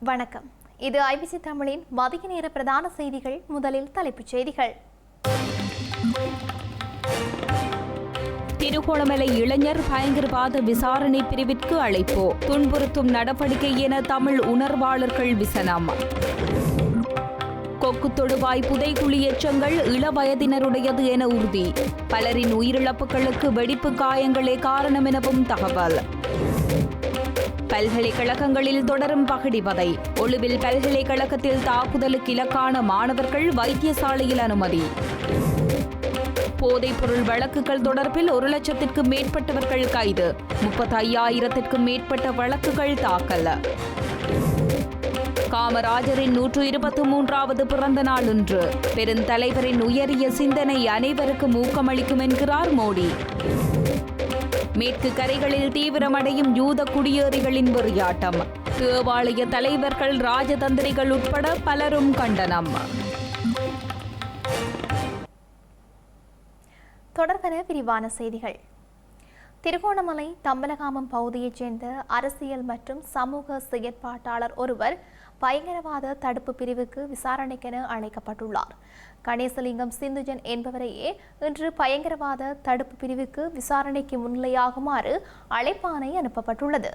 வணக்கம். இது ஐபிசி தமிழின் மதிய நேர பிரதான செய்திகள். முதலில் தலைப்புச் செய்திகள். திருகோணமலை இளைஞர் பயங்கரவாத விசாரணை பிரிவிற்கு அழைப்பு. துன்புறுத்தும் நடவடிக்கை என தமிழ் உணர்வாளர்கள் விசனம். கொக்கு தொடுவாய் புதைகுழி எச்சங்கள் இளவயதினருடையது என உறுதி. பலரின் உயிரிழப்புகளுக்கு வெடிப்பு காயங்களே காரணம் எனவும் தகவல். பல்கலைக்கழகங்களில் தொடரும் பகடிவதை. ஒழுவில் பல்கலைக்கழகத்தில் தாக்குதலுக்கு இலக்கான மாணவர்கள் வைத்தியசாலையில் அனுமதி. போதைப்பொருள் வழக்குகள் தொடர்பில் 1,00,000க்கும் மேற்பட்டவர்கள் கைது. 35,000க்கும் மேற்பட்ட வழக்குகள் தாக்கல். காமராஜரின் 123வது பிறந்த நாள் இன்று. பெருந்தலைவரின் உயரிய சிந்தனை அனைவருக்கும் ஊக்கமளிக்கும் என்கிறார் மோடி. மேற்கு கரைகளில் தீவிரமடையும் யூத குடியேறிகளின் வெறியாட்டம். தேவாலய தலைவர்கள், ராஜதந்திரிகள் உட்பட பலரும் கண்டனம். தொடர்பென விரிவான செய்திகள். திருகோணமலை தம்பலகாமம் பகுதியைச் சேர்ந்த அரசியல் மற்றும் சமூக செயற்பாட்டாளர் ஒருவர் பயங்கரவாத தடுப்பு பிரிவுக்கு விசாரணைக்கென அழைக்கப்பட்டுள்ளார். கணேசலிங்கம் சிந்துஜன் என்பவரையே இன்று பயங்கரவாத தடுப்பு பிரிவுக்கு விசாரணைக்கு முன்னிலையாகுமாறு அழைப்பாணை அனுப்பப்பட்டுள்ளது.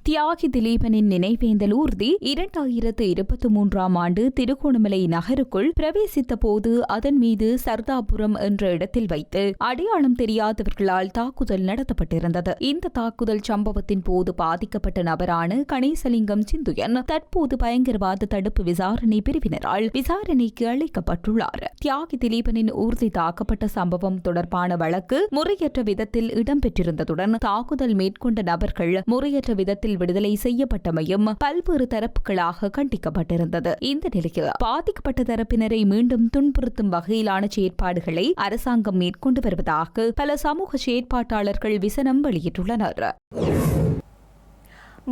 தியாகி திலீபனின் நினைவேந்தல் ஊர்தி 2023ஆம் ஆண்டு திருகோணமலை நகருக்குள் பிரவேசித்த போது அதன் மீது சர்தாபுரம் என்ற இடத்தில் வைத்து அடையாளம் தெரியாதவர்களால் தாக்குதல் நடத்தப்பட்டிருந்தது. இந்த தாக்குதல் சம்பவத்தின் போது பாதிக்கப்பட்ட நபரான கணேசலிங்கம் சிந்துயன் தற்போது பயங்கரவாத தடுப்பு விசாரணை பிரிவினரால் விசாரணைக்கு அழைக்கப்பட்டுள்ளார். தியாகி திலீபனின் ஊர்தி தாக்கப்பட்ட சம்பவம் தொடர்பான வழக்கு முறையற்ற விதத்தில் இடம்பெற்றிருந்ததுடன் தாக்குதல் மேற்கொண்ட நபர்கள் முறையற்ற விதத்தில் விடுதலை செய்யப்பட்டமையும் பல்வேறு தரப்புகளாக கண்டிக்கப்பட்டிருந்தது. இந்த நிலையில் பாதிக்கப்பட்ட தரப்பினரை மீண்டும் துன்புறுத்தும் வகையிலான செயற்பாடுகளை அரசாங்கம் மேற்கொண்டு வருவதாக பல சமூக செயற்பாட்டாளர்கள் விசனம் வெளியிட்டுள்ளனர்.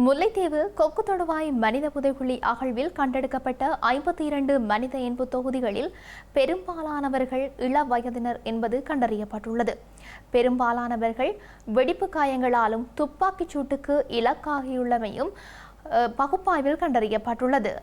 முல்லைத்தீவு கொக்கு தொடுவாய் மனித புதைகுழி அகழ்வில் கண்டெடுக்கப்பட்ட 52 மனித எண்பு தொகுதிகளில் பெரும்பாலானவர்கள் இளவயதினர் என்பது கண்டறியப்பட்டுள்ளது. பெரும்பாலானவர்கள் வெடிப்பு காயங்களாலும் துப்பாக்கிச் சூட்டுக்கு இலக்காகியுள்ளமையும் பகுப்பாய்வில் கண்டறியப்பட்டுள்ளது.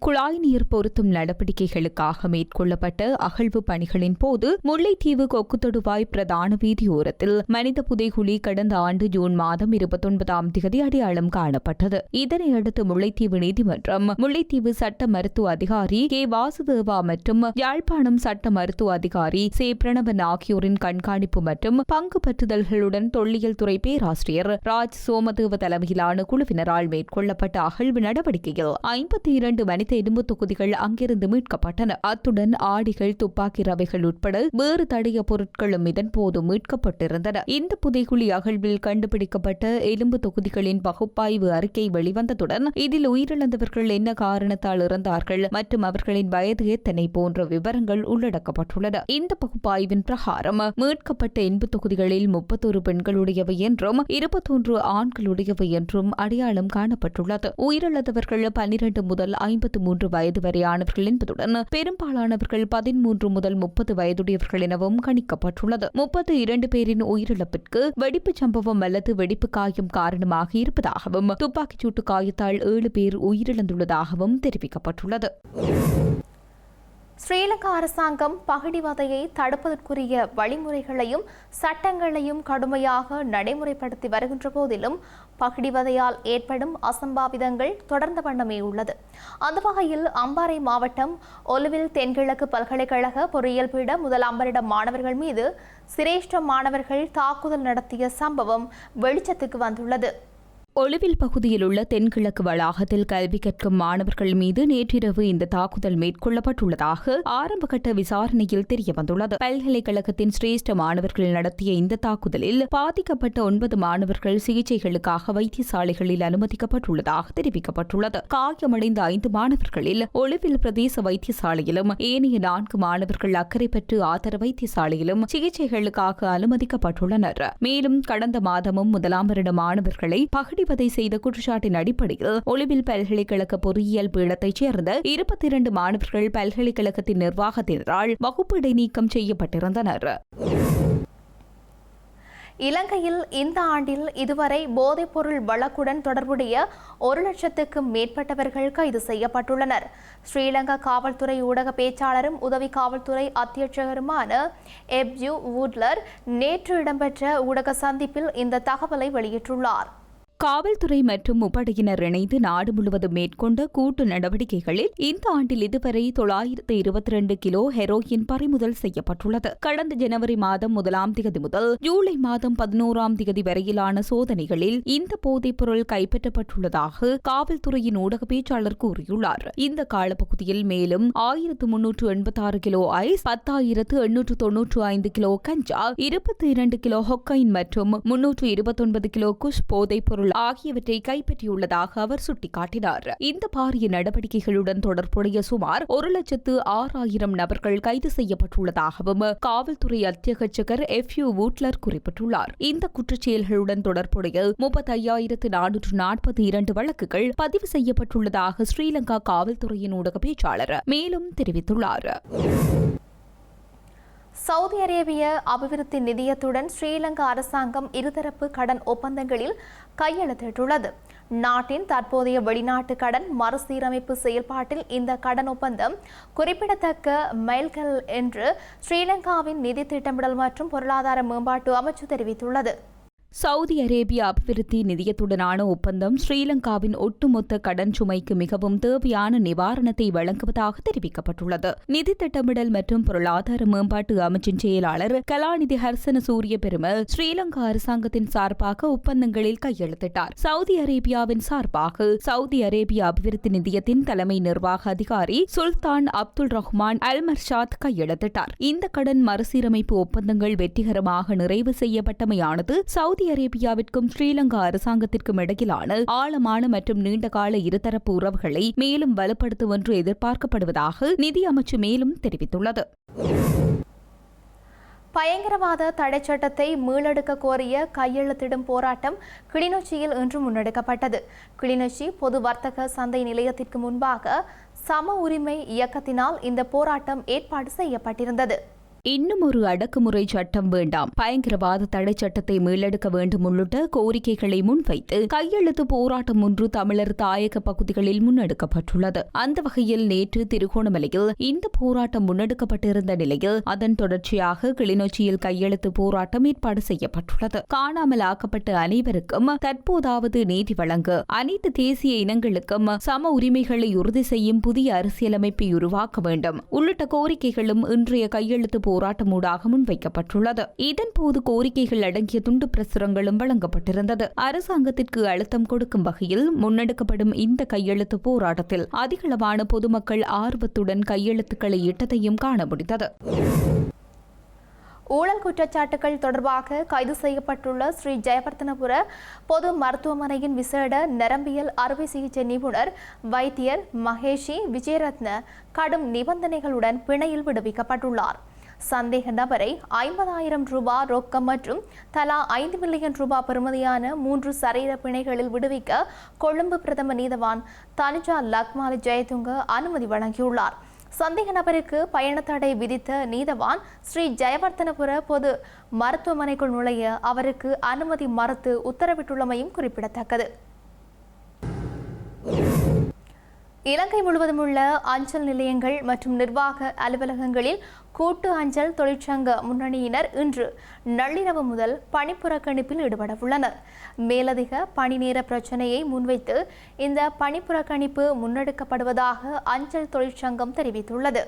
குழாய் நீர் பொருத்தும் நடவடிக்கைகளுக்காக மேற்கொள்ளப்பட்ட அகழ்வு பணிகளின் போது முல்லைத்தீவு கொக்கு தொடுவாய் பிரதான வீதியோரத்தில் மனித புதைகுழி கடந்த ஆண்டு ஜூன் மாதம் 29ஆம் தேதி அடையாளம் காணப்பட்டது. இதனையடுத்து முல்லைத்தீவு நீதிமன்றம் முல்லைத்தீவு சட்ட மருத்துவ அதிகாரி கே வாசுதேவா மற்றும் யாழ்ப்பாணம் சட்ட மருத்துவ அதிகாரி சே பிரணவன் ஆகியோரின் கண்காணிப்பு மற்றும் பங்கு பற்றுதல்களுடன் தொல்லியல் துறை பேராசிரியர் ராஜ் சோமதேவ தலைமையிலான குழுவினரால் மேற்கொள்ளப்பட்ட அகழ்வு நடவடிக்கையில் 52 மனித எலும்பு தொகுதிகள் அங்கிருந்து மீட்கப்பட்டன. அத்துடன் ஆடிகள், துப்பாக்கி ரவைகள் உட்பட வேறு தடைய பொருட்களும் இதன்போது மீட்கப்பட்டிருந்தன. இந்த புதைகுழி அகழ்வில் கண்டுபிடிக்கப்பட்ட எலும்பு தொகுதிகளின் பகுப்பாய்வு அறிக்கை வெளிவந்ததுடன் இதில் உயிரிழந்தவர்கள் என்ன காரணத்தால் இறந்தார்கள் மற்றும் அவர்களின் வயது எத்தனை போன்ற விவரங்கள் உள்ளடக்கப்பட்டுள்ளன. இந்த பகுப்பாய்வின் பிரகாரம் மீட்கப்பட்ட எண்பு தொகுதிகளில் 31 பெண்களுடையவை என்றும் 21 ஆண்களுடையவை என்றும் அடையாளம் காணப்பட்டுள்ளது. உயிரிழந்தவர்கள் 12 முதல் 53 வயது வரையானவர்கள் என்பதுடன் பெரும்பாலானவர்கள் 13 முதல் 30 வயதுடையவர்கள் எனவும் கணிக்கப்பட்டுள்ளது. 32 பேரின் உயிரிழப்பிற்கு வெடிப்பு சம்பவம் அல்லது வெடிப்பு காயம் காரணமாக இருப்பதாகவும் துப்பாக்கிச்சூட்டு காயத்தால் 7 பேர் உயிரிழந்துள்ளதாகவும் தெரிவிக்கப்பட்டுள்ளது. ஸ்ரீலங்கா அரசாங்கம் பகடிவதையை தடுப்பதற்குரிய வழிமுறைகளையும் சட்டங்களையும் கடுமையாக நடைமுறைப்படுத்தி வருகின்ற போதிலும் பகடிவதையால் ஏற்படும் அசம்பாவிதங்கள் தொடர்ந்த வண்ணமே உள்ளது. அந்த வகையில் அம்பாறை மாவட்டம் ஒலுவில் தென்கிழக்கு பல்கலைக்கழக பொறியியல் பீட முதலாம் வருட மாணவர்கள் மீது சிரேஷ்ட மாணவர்கள் தாக்குதல் நடத்திய சம்பவம் வெளிச்சத்துக்கு வந்துள்ளது. ஒலுவில் பகுதியில் உள்ள தென்கிழக்கு வளாகத்தில் கல்வி கற்கும் மாணவர்கள் மீது நேற்றிரவு இந்த தாக்குதல் மேற்கொள்ளப்பட்டுள்ளதாக ஆரம்பகட்ட விசாரணையில் தெரியவந்துள்ளது. பல்கலைக்கழகத்தின் சிரேஷ்ட மாணவர்கள் நடத்திய இந்த தாக்குதலில் பாதிக்கப்பட்ட 9 மாணவர்கள் சிகிச்சைகளுக்காக வைத்தியசாலைகளில் அனுமதிக்கப்பட்டுள்ளதாக தெரிவிக்கப்பட்டுள்ளது. காயமடைந்த 5 மாணவர்களில் ஒலுவில் பிரதேச வைத்தியசாலையிலும் ஏனைய 4 மாணவர்கள் அக்கரைப்பற்று ஆதார வைத்தியசாலையிலும் சிகிச்சைகளுக்காக அனுமதிக்கப்பட்டுள்ளனர். மேலும் கடந்த மாதமும் முதலாம் வருட மாணவர்களை பகடி வதை செய்த குற்றச்சாட்டின் அடிப்படையில் ஒலுவில் பல்கலைக்கழக பொறியியல் பீடத்தைச் சேர்ந்த 22 மாணவர்கள் பல்கலைக்கழகத்தின் நிர்வாகத்தினரால் வகுப்பு இடைநீக்கம் செய்யப்பட்டிருந்தனர். இலங்கையில் இந்த ஆண்டில் இதுவரை போதைப்பொருள் வழக்குடன் தொடர்புடைய 1,00,000க்கும் மேற்பட்டவர்கள் கைது செய்யப்பட்டுள்ளனர். ஸ்ரீலங்கா காவல்துறை ஊடக பேச்சாளரும் உதவி காவல்துறை அத்தியட்சகருமான எப்யூ வூட்லர் நேற்று இடம்பெற்ற ஊடக சந்திப்பில் இந்த தகவலை வெளியிட்டுள்ளார். காவல்துறை மற்றும் முப்படையினர் இணைந்து நாடு முழுவதும் மேற்கொண்ட கூட்டு நடவடிக்கைகளில் இந்த ஆண்டில் இதுவரை 922 கிலோ ஹெரோயின் பறிமுதல் செய்யப்பட்டுள்ளது. கடந்த ஜனவரி மாதம் 1ஆம் தேதி முதல் ஜூலை மாதம் 11ஆம் தேதி வரையிலான சோதனைகளில் இந்த போதைப்பொருள் கைப்பற்றப்பட்டுள்ளதாக காவல்துறையின் ஊடக பேச்சாளர் கூறியுள்ளார். இந்த காலப்பகுதியில் மேலும் 1386 கிலோ ஐஸ், 10,895 கிலோ கஞ்சா, 22 கிலோ ஹொக்கைன் மற்றும் 329 கிலோ குஷ் போதைப்பொருள் ஆகியவற்றை கைப்பற்றியுள்ளதாக அவர் சுட்டிக்காட்டினார். இந்த பாரிய நடவடிக்கைகளுடன் தொடர்புடைய சுமார் 1,06,000 நபர்கள் கைது செய்யப்பட்டுள்ளதாகவும் காவல்துறை அத்தியட்சகர் எஃப்யூ வூட்லர் குறிப்பிட்டுள்ளார். இந்த குற்றச்செயல்களுடன் தொடர்புடைய 35,442 வழக்குகள் பதிவு செய்யப்பட்டுள்ளதாக ஸ்ரீலங்கா காவல்துறையின் ஊடக பேச்சாளர் மேலும் தெரிவித்துள்ளார். சவுதி அரேபிய அபிவிருத்தி நிதியத்துடன் ஸ்ரீலங்கா அரசாங்கம் இருதரப்பு கடன் ஒப்பந்தங்களில் கையெழுத்திட்டுள்ளது. நாட்டின் தற்போதைய வெளிநாட்டு கடன் மறுசீரமைப்பு செயல்பாட்டில் இந்த கடன் ஒப்பந்தம் குறிப்பிடத்தக்க மைல்கல் என்று ஸ்ரீலங்காவின் நிதி திட்டமிடல் மற்றும் பொருளாதார மேம்பாட்டு அமைச்சு தெரிவித்துள்ளது. சவுதி அரேபிய அபிவிருத்தி நிதியத்துடனான ஒப்பந்தம் ஸ்ரீலங்காவின் ஒட்டுமொத்த கடன் சுமைக்கு மிகவும் தேவையான நிவாரணத்தை வழங்குவதாக தெரிவிக்கப்பட்டுள்ளது. நிதி திட்டமிடல் மற்றும் பொருளாதார மேம்பாட்டு அமைச்சின் செயலாளர் கலாநிதி ஹர்சன சூரிய பெருமல் ஸ்ரீலங்கா அரசாங்கத்தின் சார்பாக ஒப்பந்தங்களில் கையெழுத்திட்டார். சவுதி அரேபியாவின் சார்பாக சவுதி அரேபிய அபிவிருத்தி நிதியத்தின் தலைமை நிர்வாக அதிகாரி சுல்தான் அப்துல் ரஹ்மான் அல் மர்ஷாத் கையெழுத்திட்டார். இந்த கடன் மறுசீரமைப்பு ஒப்பந்தங்கள் வெற்றிகரமாக நிறைவு செய்யப்பட்டமையானது சவுதி அரேபியாவிற்கும் ஸ்ரீலங்கா அரசாங்கத்திற்கும் இடையிலான ஆழமான மற்றும் நீண்டகால இருதரப்பு உறவுகளை மேலும் வலுப்படுத்தும் என்று எதிர்பார்க்கப்படுவதாக நிதி அமைச்சு மேலும் தெரிவித்துள்ளது. பயங்கரவாத தடை சட்டத்தை மீளெடுக்க கோரிய கையெழுத்திடும் போராட்டம் கிளிநொச்சியில் இன்று முன்னெடுக்கப்பட்டது. கிளிநொச்சி பொது வர்த்தக சந்தை நிலையத்திற்கு முன்பாக சம உரிமை இயக்கத்தினால் இந்த போராட்டம் ஏற்பாடு செய்யப்பட்டிருந்தது. இன்னும் ஒரு அடக்குமுறை சட்டம் வேண்டாம், பயங்கரவாத தடை சட்டத்தை மீளெடுக்க வேண்டும் உள்ளிட்ட கோரிக்கைகளை முன்வைத்து கையெழுத்து போராட்டம் ஒன்று தமிழர் தாயக பகுதிகளில் முன்னெடுக்கப்பட்டுள்ளது. அந்த வகையில் நேற்று திருகோணமலையில் இந்த போராட்டம் முன்னெடுக்கப்பட்டிருந்த நிலையில் அதன் தொடர்ச்சியாக கிளிநொச்சியில் கையெழுத்து போராட்டம் ஏற்பாடு செய்யப்பட்டுள்ளது. காணாமல் ஆக்கப்பட்ட அனைவருக்கும் தற்போதாவது நீதி வழங்க, அனைத்து தேசிய இனங்களுக்கும் சம உரிமைகளை உறுதி செய்யும் புதிய அரசியலமைப்பை உருவாக்க வேண்டும் உள்ளிட்ட கோரிக்கைகளும் இன்றைய கையெழுத்து போராட்டமூடாக முன்வைக்கப்பட்டுள்ளது. இதன்போது கோரிக்கைகள் அடங்கிய துண்டு பிரசுரங்களும் வழங்கப்பட்டிருந்தது. அரசாங்கத்திற்கு அழுத்தம் கொடுக்கும் வகையில் முன்னெடுக்கப்படும் இந்த கையெழுத்து போராட்டத்தில் அதிகளவான பொதுமக்கள் ஆர்வத்துடன் கையெழுத்துக்களை இட்டதையும் காண முடிந்தது. ஊழல் குற்றச்சாட்டுகள் தொடர்பாக கைது செய்யப்பட்டுள்ள ஸ்ரீ ஜெயவர்தனபுர பொது மருத்துவமனையின் விசேட நரம்பியல் அறுவை சிகிச்சை நிபுணர் வைத்தியர் மகேஷி விஜயரத்ன கடும் நிபந்தனைகளுடன் பிணையில் விடுவிக்கப்பட்டுள்ளார். சந்தேக நபரை 50,000 ரூபாய் ரொக்கம் மற்றும் தலா 5 மில்லியன் ரூபாய் பெறுமதியான 3 சரீர பிணைகளில் விடுவிக்க கொழும்பு பிரதம நீதவான் தனுஜா லக்மாலி ஜெயதுங்க அனுமதி வழங்கியுள்ளார். சந்தேக நபருக்கு பயண தடை விதித்த நீதவான் ஸ்ரீ ஜெயவர்தனபுர பொது மருத்துவமனைக்குள் நுழைய அவருக்கு அனுமதி மறுத்து உத்தரவிட்டுள்ளமையும் குறிப்பிடத்தக்கது. இலங்கை முழுவதும் உள்ள அஞ்சல் நிலையங்கள் மற்றும் நிர்வாக அலுவலகங்களில் கூட்டு அஞ்சல் தொழிற்சங்க முன்னணியினர் இன்று நள்ளிரவு முதல் பணிப்புறக்கணிப்பில் ஈடுபடவுள்ளனர். மேலதிக பணி நேர பிரச்சினையை முன்வைத்து இந்த பணிப்புறக்கணிப்பு முன்னெடுக்கப்படுவதாக அஞ்சல் தொழிற்சங்கம் தெரிவித்துள்ளது.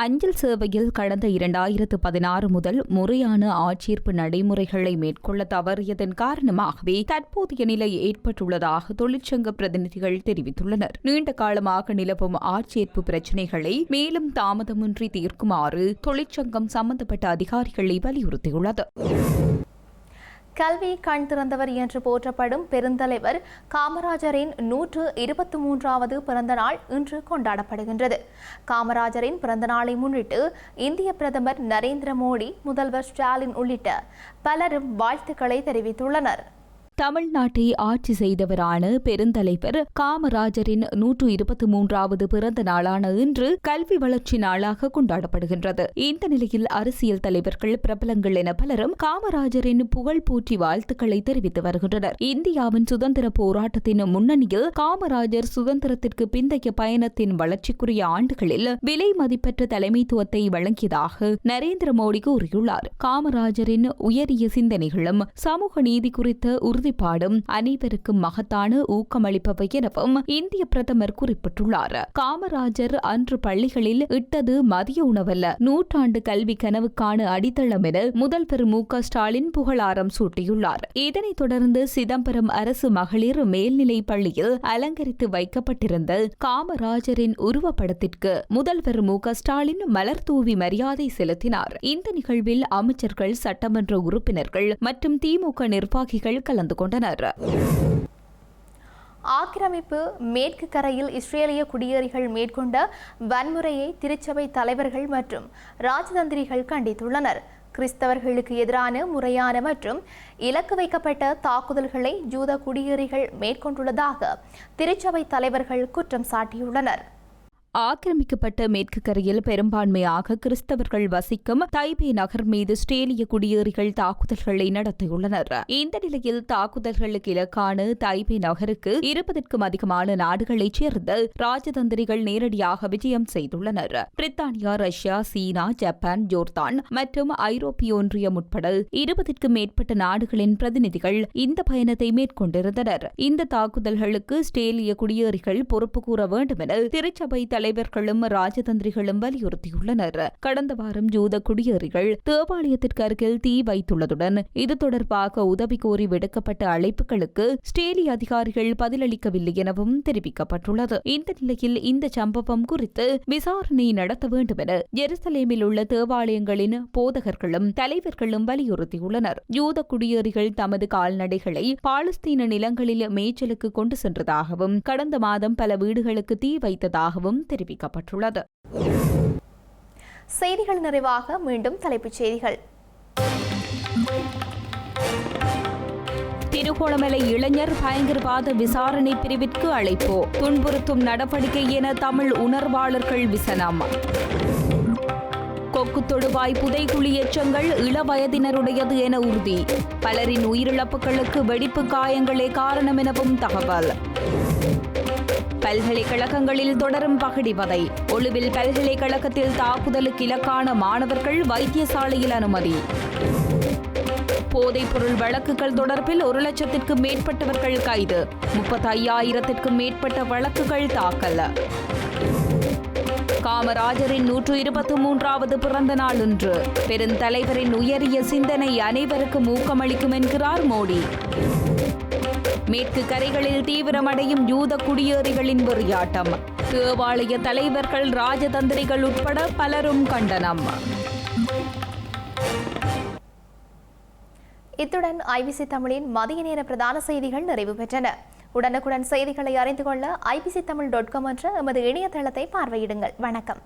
அஞ்சல் சேவையில் கடந்த 2016 முதல் முறையான ஆட்சேர்ப்பு நடைமுறைகளை மேற்கொள்ள தவறியதன் காரணமாகவே தற்போதைய நிலை ஏற்பட்டுள்ளதாக தொழிற்சங்க பிரதிநிதிகள் தெரிவித்துள்ளனர். நீண்ட காலமாக நிலவும் ஆட்சேர்ப்பு பிரச்சினைகளை மேலும் தாமதமின்றி தீர்க்குமாறு தொழிற்சங்கம் சம்பந்தப்பட்ட அதிகாரிகளை வலியுறுத்தியுள்ளது. கல்வி கண் திறந்தவர் என்று போற்றப்படும் பெருந்தலைவர் காமராஜரின் 123வது பிறந்த நாள் இன்று கொண்டாடப்படுகின்றது. காமராஜரின் பிறந்த நாளை முன்னிட்டு இந்திய பிரதமர் நரேந்திர மோடி, முதல்வர் ஸ்டாலின் உள்ளிட்ட பலரும் வாழ்த்துக்களை தெரிவித்துள்ளனர். தமிழ்நாட்டை ஆட்சி செய்தவரான பெருந்தலைவர் காமராஜரின் 123வது பிறந்த நாளான இன்று கல்வி வளர்ச்சி நாளாக கொண்டாடப்படுகின்றது. இந்த நிலையில் அரசியல் தலைவர்கள், பிரபலங்கள் என பலரும் காமராஜரின் புகழ் போற்றி வாழ்த்துக்களை தெரிவித்து வருகின்றனர். இந்தியாவின் சுதந்திர போராட்டத்தின் முன்னணியில் காமராஜர் சுதந்திரத்திற்கு பிந்தைய பயணத்தின் வளர்ச்சிக்குரிய ஆண்டுகளில் விலை மதிப்பற்ற தலைமைத்துவத்தை வழங்கியதாக நரேந்திர மோடி கூறியுள்ளார். காமராஜரின் உயரிய சிந்தனைகளும் சமூக நீதி குறித்த உறுதிப்பாடும் அனைவருக்கும் மகத்தான ஊக்கமளிப்பவை எனவும் இந்திய பிரதமர் குறிப்பிட்டுள்ளார். காமராஜர் அன்று பள்ளிகளில் இட்டது மதிய உணவல்ல, நூற்றாண்டு கல்வி கனவுக்கான அடித்தளம் என முதல்வர் மு.க. ஸ்டாலின் புகழாரம் சூட்டியுள்ளார். இதனைத் தொடர்ந்து சிதம்பரம் அரசு மகளிர் மேல்நிலை பள்ளியில் அலங்கரித்து வைக்கப்பட்டிருந்த காமராஜரின் உருவப்படத்திற்கு முதல்வர் மு.க. ஸ்டாலின் மலர் தூவி மரியாதை செலுத்தினார். இந்த நிகழ்வில் அமைச்சர்கள், சட்டமன்ற உறுப்பினர்கள் மற்றும் திமுக நிர்வாகிகள் கலந்து கொண்டனர். ஆக்கிரமிப்பு மேற்கு கரையில் இஸ்ரேலிய குடியேறிகள் மேற்கொண்ட வன்முறையை திருச்சபை தலைவர்கள் மற்றும் ராஜதந்திரிகள் கண்டித்துள்ளனர். கிறிஸ்தவர்களுக்கு எதிரான முறையான மற்றும் இலக்கு வைக்கப்பட்ட தாக்குதல்களை ஜூத குடியேறிகள் மேற்கொண்டுள்ளதாக திருச்சபை தலைவர்கள் குற்றம் சாட்டியுள்ளனர். ஆக்கிரமிக்கப்பட்ட மேற்கு கரையில் பெரும்பான்மையாக கிறிஸ்தவர்கள் வசிக்கும் தைபே நகர் மீது இஸ்ரேலிய குடியேறிகள் தாக்குதல்களை நடத்தியுள்ளனர். இந்த நிலையில் தாக்குதல்களுக்கு இலக்கான தைபே நகருக்கு 20க்கும் அதிகமான நாடுகளைச் சேர்ந்த ராஜதந்திரிகள் நேரடியாக விஜயம் செய்துள்ளனர். பிரித்தானியா, ரஷ்யா, சீனா, ஜப்பான், ஜோர்தான் மற்றும் ஐரோப்பிய ஒன்றியம் உட்பட 20க்கும் மேற்பட்ட நாடுகளின் பிரதிநிதிகள் இந்த பயணத்தை மேற்கொண்டிருந்தனர். இந்த தாக்குதல்களுக்கு இஸ்ரேலிய குடியேறிகள் பொறுப்பு கூற வேண்டும் என திருச்சபை தலைவர்களும் ராஜதந்திரிகளும் வலியுறுத்தியுள்ளனர். கடந்த வாரம் ஜூத குடியேறிகள் தேவாலயத்திற்கு அருகில் தீ வைத்துள்ளதுடன் இது தொடர்பாக உதவி கோரி விடுக்கப்பட்ட அழைப்புகளுக்கு இஸ்ரேலிய அதிகாரிகள் பதிலளிக்கவில்லை எனவும் தெரிவிக்கப்பட்டுள்ளது. இந்த நிலையில் இந்த சம்பவம் குறித்து விசாரணை நடத்த வேண்டும் என ஜெருசலேமில் உள்ள தேவாலயங்களின் போதகர்களும் தலைவர்களும் வலியுறுத்தியுள்ளனர். ஜூத குடியேறிகள் தமது கால்நடைகளை பாலஸ்தீன நிலங்களில் மேய்ச்சலுக்கு கொண்டு சென்றதாகவும் கடந்த மாதம் பல வீடுகளுக்கு தீ வைத்ததாகவும் தெரிவிக்கப்பட்டுள்ளது. செய்திகள் நிறைவாக மீண்டும் தலைப்புச் செய்திகள். திருகோணமலை இளைஞர் பயங்கரவாத விசாரணை பிரிவிற்கு அழைப்பு, துன்புறுத்தும் நடவடிக்கை என தமிழ் உணர்வாளர்கள் விசனம். கொக்கு தொடுவாய் புதைகுழி எச்சங்கள் இளவயதினருடையது என உறுதி, பலரின் உயிரிழப்புகளுக்கு வெடிப்பு காயங்களே காரணம் எனவும் தகவல். பல்கலைக்கழகங்களில் தொடரும் பகிடிவதை, ஒழுவில் பல்கலைக்கழகத்தில் தாக்குதலுக்கு இலக்கான மாணவர்கள் வைத்தியசாலையில் அனுமதி. போதைப்பொருள் வழக்குகள் தொடர்பில் 1,00,000க்கும் மேற்பட்டவர்கள் கைது, 35,000க்கும் மேற்பட்ட வழக்குகள் தாக்கல். காமராஜரின் 123வது பிறந்த நாள் இன்று, பெருந்தலைவரின் உயரிய சிந்தனை அனைவருக்கும் ஊக்கமளிக்கும் என்கிறார் மோடி. மேற்கு கரைகளில் தீவிரமடையும் யூத குடியேறிகளின் வெறியாட்டம், தேவாலய தலைவர்கள், ராஜதந்திரிகள் உட்பட பலரும் கண்டனம். இத்துடன் ஐபிசி தமிழின் மதிய நேர பிரதான செய்திகள் நிறைவு பெற்றன. உடனுக்குடன் செய்திகளை அறிந்து கொள்ள ibctamil.com என்ற எமது இணையதளத்தை பார்வையிடுங்கள். வணக்கம்.